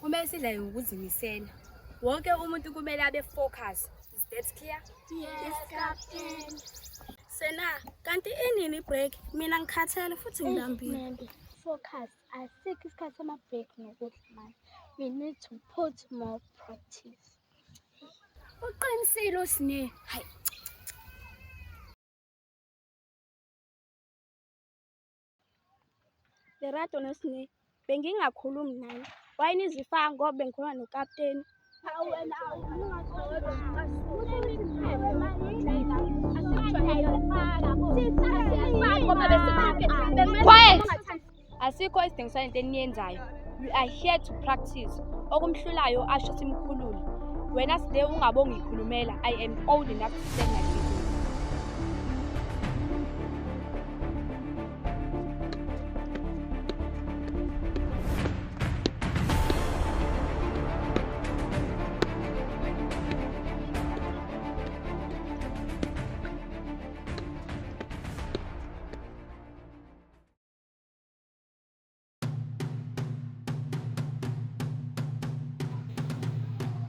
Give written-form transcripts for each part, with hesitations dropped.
Kumele sidlale ngokuzimisela. Wonke umuntu kumele abe focus. Is that clear? Yes, Captain. Sena, kanti inini break? Mina ngikhathele futhi ngilambile. Focus. Asikho isikhathi sama-break nokuthi manje. We need to put more practice. Uqinisile uSine. Hayi. Lerato noSine, bengingakhulumi naye. Wayinizifaka ngoba bengikhuluma nokapteni. Quiet! Asikho isidingo salento eniyenzayo. We are here to practice. Okumhlulayo asho simkhulule. Wena Sine ungabonga ngikhulumela. I am old enough to stand like this.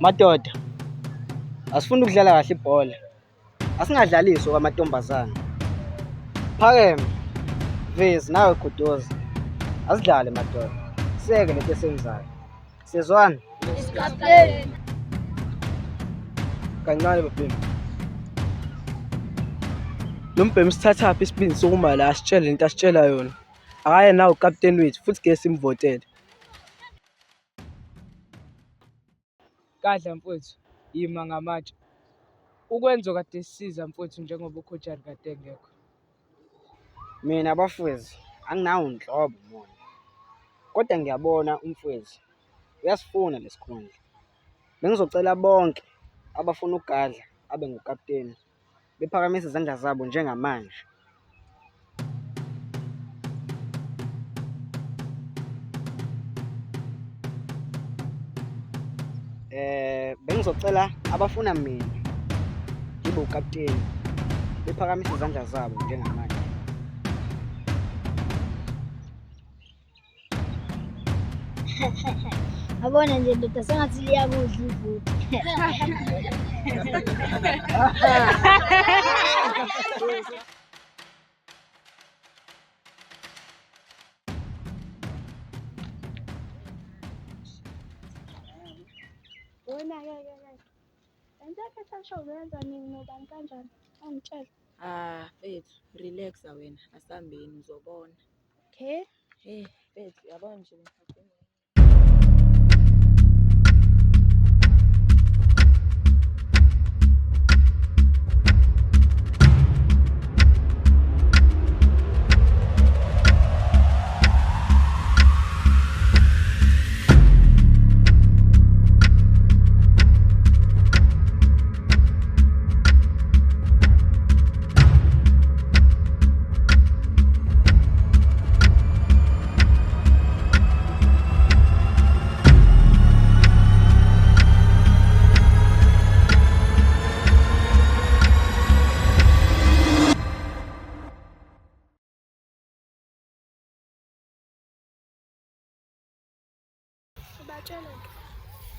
Madoda, asifuni ukudlala kahle ibhola. Asingadlaliswa kwamantombazana. Phakeme, Vezi nawe Guduza. Asidlale madoda. Seke lento esenzayo. Sizwana? Yes, Captain. Kancane babhemi. Lo mbhemi sithatha phi isibindi sokuma la asitshele lento asitshela yona. Akaye nawo ukapteni wethu futhi ke simvotele. Kadla mfowethu, yima ngamatshe. Ukwenza kade sisiza mfowethu njengoba ukhotshari kade engekho. Mina bafowethu, anginawo nhlobo mona. Kodwa ngiyabona umfowethu. Uyasifuna lesikhundla. Bengizocela bonke abafuna ukugadla abe ngukapteni. Bephakamise izandla zabo njengamanje. Bengizocela abafuna mina ngibe ukapteni. Bephakamise izandla zabo njengamanje. Abona nje ndoda sengathi liyakudla ivuthi. Wena ke. Andake sasho wenza nini nobani kanjani? Angitshela. Fethu, relaxa wena, asambeni uzobona. Okay. Hey, fethu, yabona nje ngikhathele.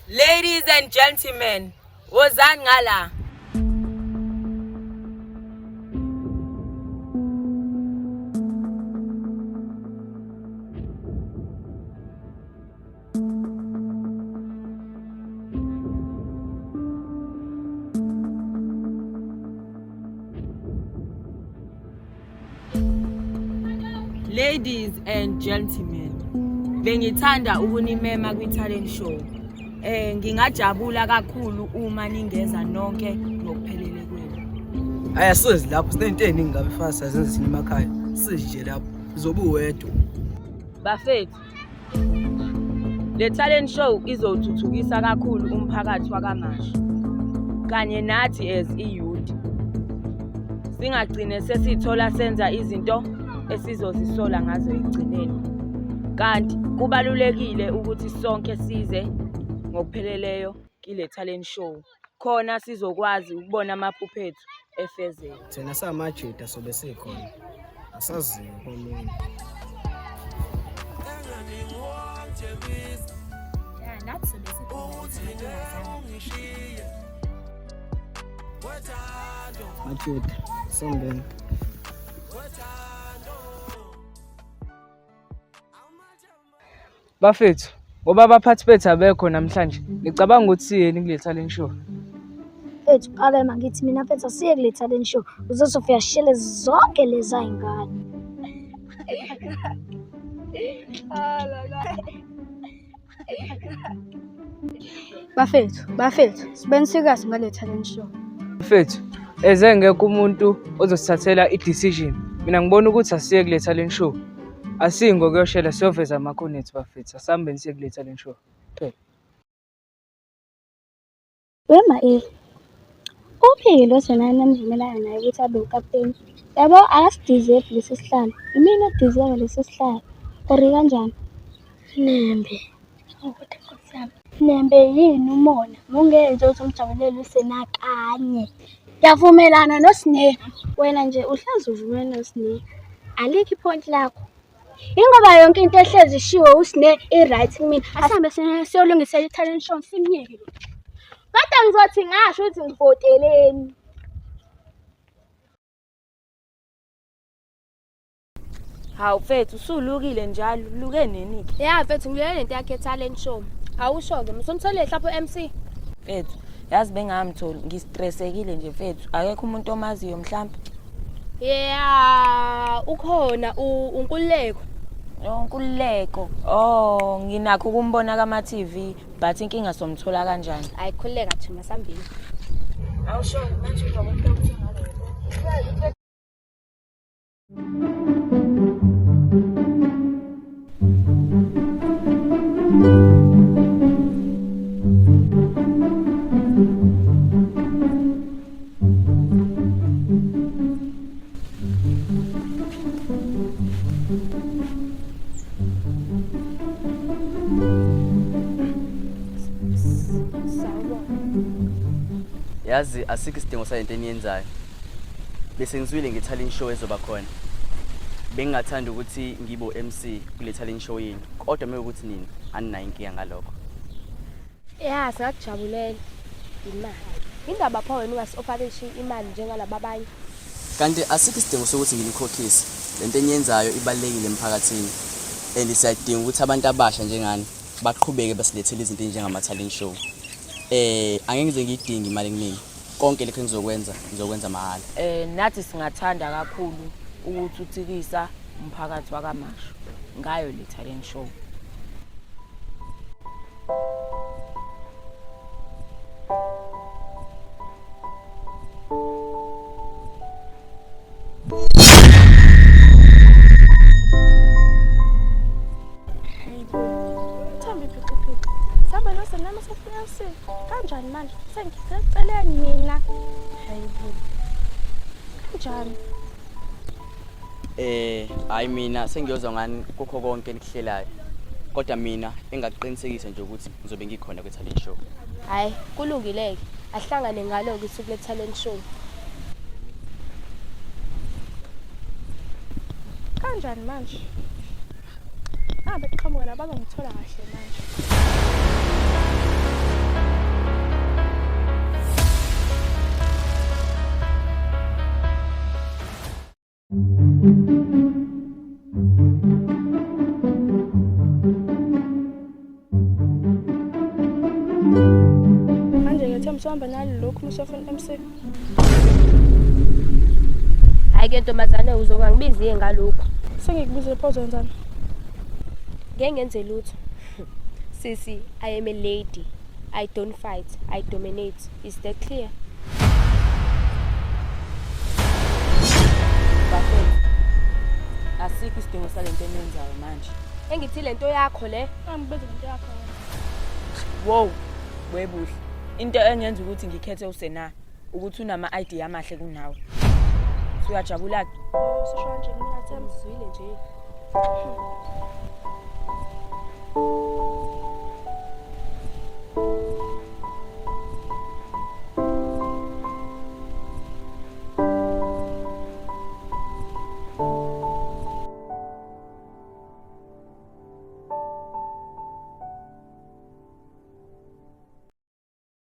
Ladies and gentlemen, wozani ngala? Ladies and gentlemen, bengithanda ukunimema kwi-talent show. Ngingajabula kakhulu uma ningeza nonke ngokuphelele kwenu. Aya sozi lapho sinento eningi ngabe fasa senzisini emakhaya. Sije lapho uzobe uwedwa. Bafethu, le talent show izothuthukisa kakhulu umphakathi wakaMasha kanye nathi as i-youth. Singagcine sesithola senza izinto esizozisola ngazo ekugcineni. Kanti kubalulekile ukuthi sonke size ngokupheleleyo kile talent show. Khona sizokwazi ukubona amaphuphethu efezeka. Thina samajida sobe sikhona. Asaziyo komunye. nathi sobe sikhona. Majuda, sombeni. Bafethu, ngoba abaphathi bethu abekho namhlanje, ngicabanga ukuthi siyeni kule talent show. Ethu phakema ngithi mina mfethu asiye kule talent show. Uzosofika shele zonke lezi ay'ngane. Bafethu, sibeni serious ngale talent show. Bafethu, eze ngekho umuntu ozosithathela i-decision. Mina ngibona ukuthi asiye kule talent show. Asingo kuyoshela siyoveza amakhono ethu bafethu. Asihambeni siye kule talent show. Phela. Wema uphike lo sena namvumelana naye ukuthi abe ukapteni. Yabo akasideserve lesi sihlalo. Imina odeserve lesi sihlalo. Ori kanjani? Nembe yini umona? Mungenze ukuthi umjabulele usena kanye. Yavumelana noSne. Wena nje uhlazi uvumelana noSne. Alikho ipoint lakho. Ingoba yonke into ehlezi ishiwo uSne i-right kumina. Asihambe siyolungisela i-talent show simnyeke. Kodwa ngizothi ngasho ukuthi ngivoteleni. Hawu mfethu, usulukile njalo, luke nini-ke? Yeah mfethu ngilele lento yakhe talent show. Awusho-ke msomthole lapho MC. Mfethu, yazi bengamtholi, ngistressekile nje mfethu. Akekho umuntu omaziyo mhlawumbe. Yeah, ukhona uNkululeko. Nkululeko. Oh, nginakho ukumbona kama-TV, but inkinga somthola kanjani? Ayikhululeka thina sambili. Awusho manje uzokuthi ngalo. Yazi asikho isidingo salento eniyenzayo. Bese ngizwile nge-talent show ezoba khona. Bengingathanda ukuthi ngibo MC kule talent show yini. Kodwa manje ukuthi nini aninayo inkinga ngalokho. Yeah, siyakujabulela imali. Indaba pha wena ungasi-offereshi imali njengalaba abanye. Kanti asikho isidingo sokuthi nginikhokhise. Lento eniyenzayo ibalekile emphakathini. And siyadinga ukuthi abantu abasha njengani baqhubeke basilethele izinto njengama-talent show. Angeke ngize ngidinge imali kuningi. Konke lokho ngizokwenza mahhala. Nathi singathanda kakhulu ukuthi uthikisa umphakathi wakaMasho ngayo le talent show. Kanjani manje? Sengicela mina. Hayibo. Kanjani? Hayi mina sengiyozwa ngani kokho konke enikuhlelayo. Kodwa mina engaqinisekisa nje ukuthi ngizobe ngikhona kwe talent show. Hayi, kulungileke. Ahlangane ngalo kusuku le talent show. Kanjani manje? Beqhamuka nabazongithola kahle manje. Manje ngethemba sohamba nalokhu musofuna MC. Hayi ke ntombazane uzongangibiziye ngalokho. Sengikubuzile pho uzenzani? Ngeke ngenze lutho. Sisi, I am a lady. I don't fight, I dominate. Is that clear? Bafethu, asikho isidingo salento eniyenzayo manje. Engithi lento yakho le. Angibeze lento yakho. Wow, webuhle. Into engenza ukuthi ngikhethe uSena ukuthi unama-ID amahle kunawe. Siyajabula-ke. Sisho nje mina Themzwile nje.